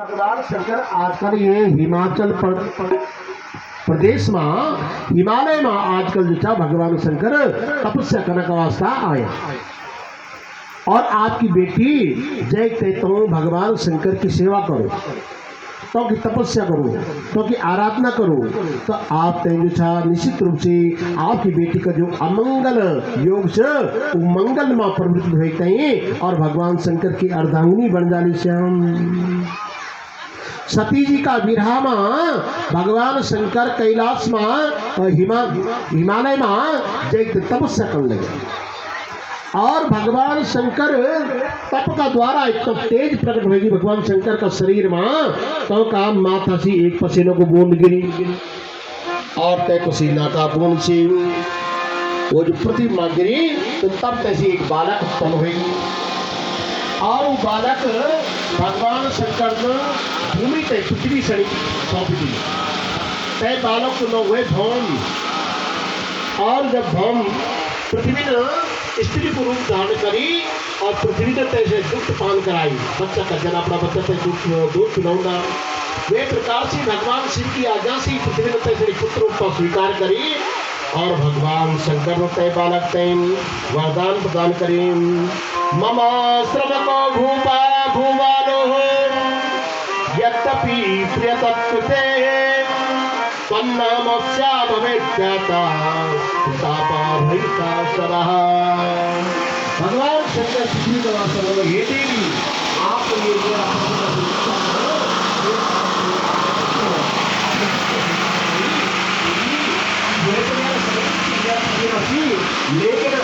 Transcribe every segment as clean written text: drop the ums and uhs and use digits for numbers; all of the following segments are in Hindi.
भगवान शंकर आजकल ये हिमाचल प्रदेश में हिमालय में आजकल जो भगवान शंकर तपस्या करने का वास्ता आया और आपकी बेटी जय ते तो भगवान शंकर की सेवा करो तो की तपस्या करो तो की आराधना करो तो आप निश्चित रूप से आपकी बेटी का जो अमंगल योग से वो मंगल में प्रवृत्त होते हैं और भगवान शंकर की अर्धांगिनी बन जाने से हम सती जी का विरह में भगवान शंकर कैलाश में हिमालय में जैत तपस्या कर लगे और भगवान शंकर तप का द्वारा इतना तेज प्रकट होगी भगवान शंकर का शरीर में तो काम माथा से एक पसीने को बूंद गिरी और तय पसीना का बूंद से वो जो प्रतिमा गिरी तो तब तैसे एक बालक उत्पन्न होगी और वो बालक भगवान शंकर ने भूमि तय पृथ्वी सड़ी सौंप दी तय बालक को न हुए भौम और जब भौम पृथ्वी ने स्त्री को रूप धारण करी और पृथ्वी ने तैसे दुग्ध पान कराई बच्चा का जन अपना बच्चा तय दूध पिलाऊंगा वे प्रकार से भगवान शिव की आज्ञा से पृथ्वी ने तैसे पुत्र रूप का स्वीकार करी और भगवान शंकर ने तय बालक तय वरदान प्रदान करी मम श्रवको भूपालो यद्यपि प्रियतत्ते तन्नामस्या भवेद्याता तापाभयिता सरः भगवान शंकर पृथ्वी का वास करो हे देवी आप ये लेकिन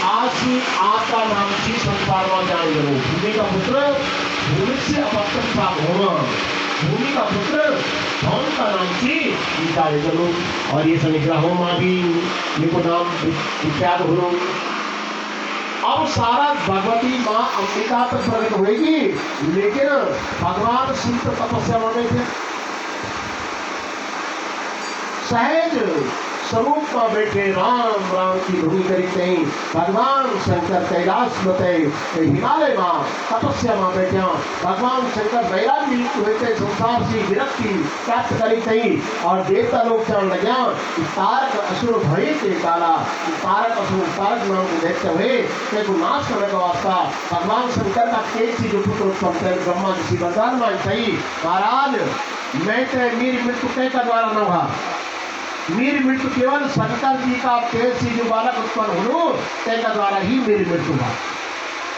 आज से आपका नाम से संसार में जान लो भूमि का पुत्र भूमि से अपत्य प्राप्त होना भूमि का पुत्र धन का नाम से जाने चलो और ये संग्रहों में भी इनको नाम विख्यात हो अब सारा भगवती माँ अंबिका तक प्रकट होगी लेकिन भगवान शिव तपस्या में थे सहज स्वरूप में बैठे राम राम की धुनी करते हैं भगवान शंकर कैलाश में हिमालय में तपस्या में बैठे भगवान शंकर वैराग्य हुए संसार से विरक्ति प्राप्त करी और देवता लोग चढ़ लगे तारक असुर भय के काला तारक असुर तारक नाम को देखते हुए को नाश करने का वास्ता भगवान शंकर का तेज से जो पुत्र उत्पन्न ब्रह्मा जी वरदान मान सही महाराज मैं मेरी मृत्यु कई का द्वारा न हुआ मेरी मृत्यु केवल शंकर जी का तेज से जो बालक उत्पन्न हो तेज का द्वारा ही मेरी मृत्यु हुआ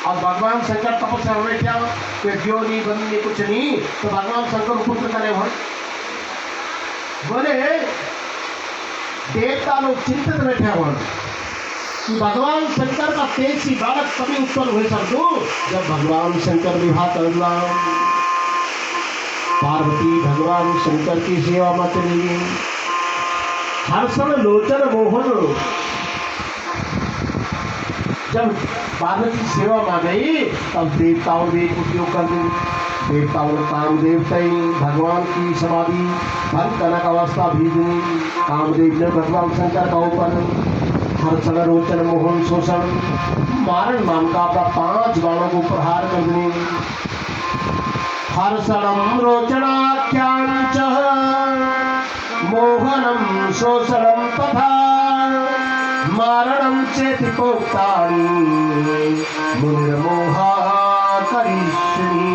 अब भगवान शंकर तपस्या में क्या कि जो नहीं बननी कुछ नहीं तो भगवान शंकर पुत्र करे बोले देवता लोग चिंतित बैठे हुए कि भगवान शंकर का तेज सी बालक तभी उत्पन्न हुए सब जब भगवान शंकर विवाह करना पार्वती भगवान शंकर की सेवा में चली गई हर्षण लोचन मोहन जब पार्वती सेवा में गई तब देवताओं ने उपयोग कर दी देवताओं ने कामदेव तय भगवान की समाधि भंग करने का अवस्था भेजनी कामदेव ने भगवान शंकर का ऊपर हर्षण रोचन मोहन शोषण मारण नाम का अपना 5 बाणों को प्रहार कर दी हर्षणम रोचनाख्यांच मोहनम शोषणम तथा मारणम चेति प्रोक्तानि मुनिर्मोहा करिष्यति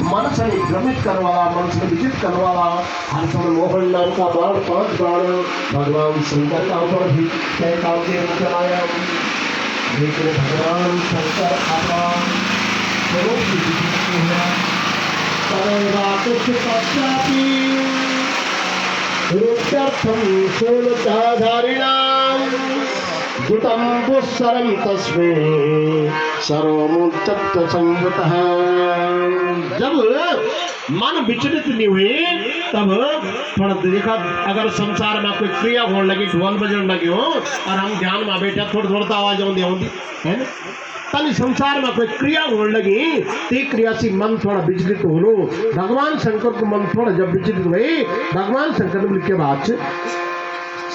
मन से भ्रमित करने वाला मन से विजित करने वाला हर्षण मोहन नाम का बाण 5 बाण भगवान शंकर का ऊपर भी तय काम के चलाया लेकिन भगवान शंकर अपना स्वरूप की जुतम पुष्सरम तस्मे सर्वमुत्तत्व संयुतः जब मन विचलित नहीं हुए तब थोड़ा देखा अगर संसार में कोई क्रिया होने लगी ढोल बजने लगे हो और हम ध्यान में बैठे थोड़ी थोड़ा आवाज आती है ना तब संसार में कोई क्रिया होने लगी ते क्रिया से मन थोड़ा विचलित हो लो भगवान शंकर को मन थोड़ा जब विचलित हुए भगवान शंकर ने लिखे बात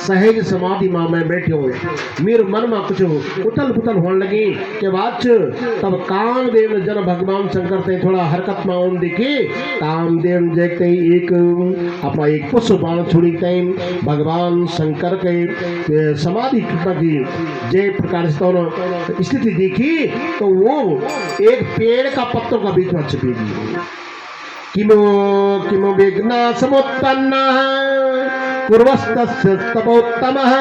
सहज समाधि में बैठे हुए मेरे मन में कुछ उथल पुथल होने लगी के बाद तब कामदेव ने जन भगवान शंकर ते थोड़ा हरकत में आन देखी कामदेव देखते ही एक अपना एक पुष्प बाण छुड़ी भगवान शंकर के समाधि की जय प्रकार से स्थिति देखी तो वो एक पेड़ का पत्तों का बीच में छिपेगी किमो किमो विघ्न समुत्पन्न पूर्वस्तस्य तपोत्तमः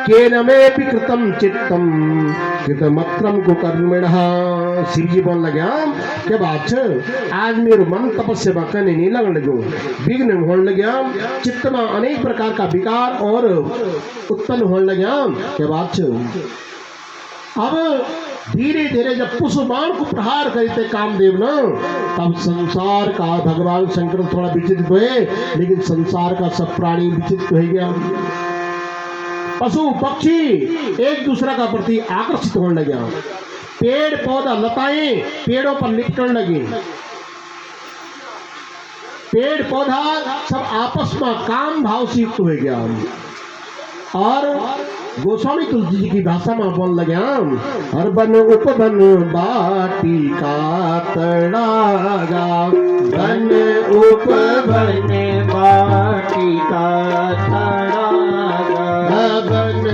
केन मेपि कृतं चित्तम कृतमत्रम कुकर्मिणः। शिव जी बोल लगे क्या बात आज मेरे मन तपस्या में करने नहीं लगने लगे विघ्न होने लगे चित्त में अनेक प्रकार का विकार और उत्पन्न होने लगे क्या बात अब धीरे धीरे जब पुष्प बाण को प्रहार करते कामदेव न तब संसार का भगवान शंकर थोड़ा विचित्र हुए लेकिन संसार का सब प्राणी विचित्र हो गया पशु पक्षी एक दूसरे का प्रति आकर्षित होने लगे पेड़ पौधा लताएं पेड़ों पर लिपटने लगी पेड़ पौधा सब आपस में काम भाव से युक्त हो गया और गोस्वामी तुलसी जी की भाषा में बोल लगे हर बन उपवन बाटी का तड़ागा बन उपवन बाटी का तड़ागा बन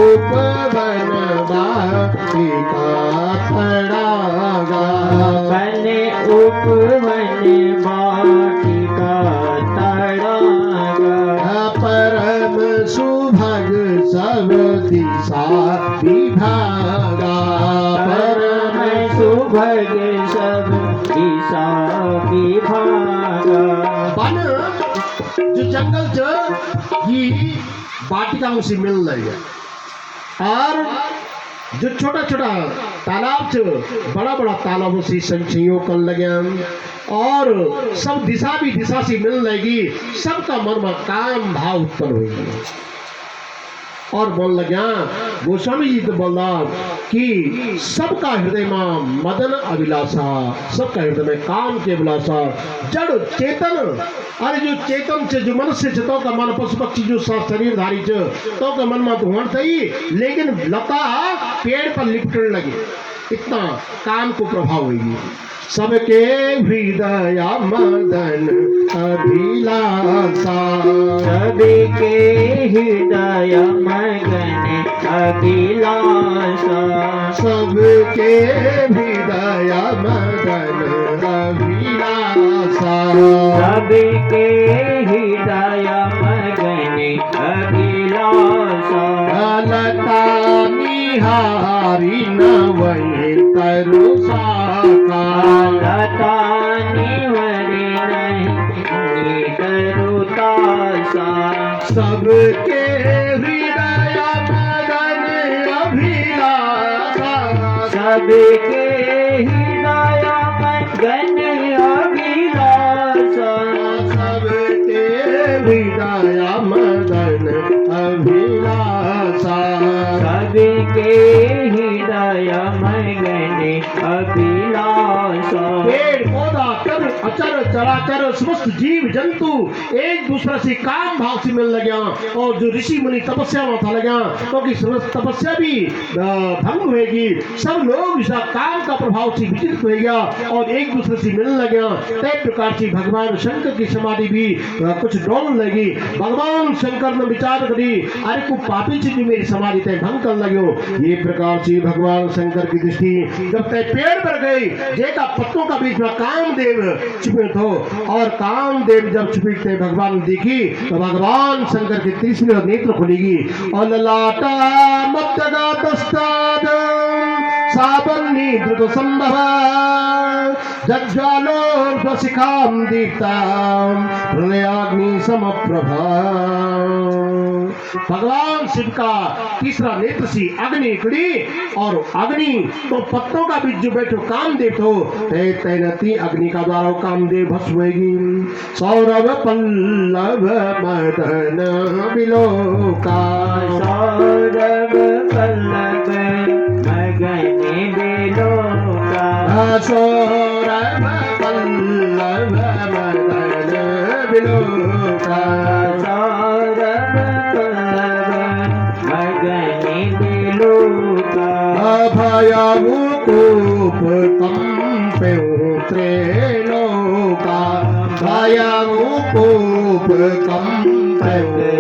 उपवन बाटी का तड़ागा बन उपवन बाटी का तड़ागा परम सुभग सब दिशा विभागा परम सुभग सब दिशा विभागा बन जो जंगल च ये वाटिकाओं से मिल रही है और जो छोटा छोटा तालाब च बड़ा बड़ा तालाबों से संचयों कर लगे और सब दिशा भी दिशा से मिल लगेगी सबका मन में काम भाव उत्पन्न होगी और बोल लगा गोस्वामी जी तो बोला कि सबका हृदय में मदन अभिलाषा सबका हृदय में काम के अभिलाषा जड़ चेतन अरे जो चेतन से जो मनुष्य तो का मन पशु पक्षी जो शरीर धारी तो का मन में तो होना ही लेकिन लता पेड़ पर लिपटने लगी इतना काम को प्रभाव होगी सबके हृदय मदन अभिलाषा सबके हृदय मदन अभिलाषा सबके हृदय मदन अभिलाषा सबके हृदय मदन अभिलाषा लता निहारी नवै तरुषा लता निवरे नहीं तरुतासा सबके हृदय मदन अभिलाषा सबके हृदय मदन अभिलाषा सबके हृदय मदन अभिलाषा सबके हृदय मदन अभिलाषा पेड़ पौधा कर अचर चराचर समस्त जीव जंतु एक दूसरे से काम भाव से मिल लगे और जो ऋषि मुनि तपस्या में था लगा क्योंकि समस्त तपस्या भी भंग होगी सब लोग इस काम का प्रभाव से विचलित हो गया और एक दूसरे से मिलने लगे तय प्रकार से भगवान शंकर की समाधि भी कुछ डोलने लगी भगवान शंकर ने विचार करी अरे को पापी चीज मेरी समाधि तय भंग कर लगे ये प्रकार से भगवान शंकर की दृष्टि जब तय पेड़ पर गई जेका पत्तों का बीच में कामदेव छुपे थे और कामदेव जब छुपे थे भगवान देखी तो भगवान शंकर की तीसरी नेत्र खुलेगी और ललाटा मत्तगातस्ताद साबन्नी द्रुत संभव जज्वालो शिखाम दीप्ताम हृदयाग्नि समप्रभा भगवान शिव का तीसरा नेत्र सी अग्नि खड़ी और अग्नि तो पत्तों का बीच जो बैठो कामदेव हो तैनती अग्नि का द्वारा कामदेव भस्म होगी सौरभ पल्लव मदन बिलोका सौरभ पल्लव मगन बिलोका सौरभ पल्लव मदन बिलोका सौरभ भयमुकूप कंप्यो त्रिलोका भयमुकूप कंप्यो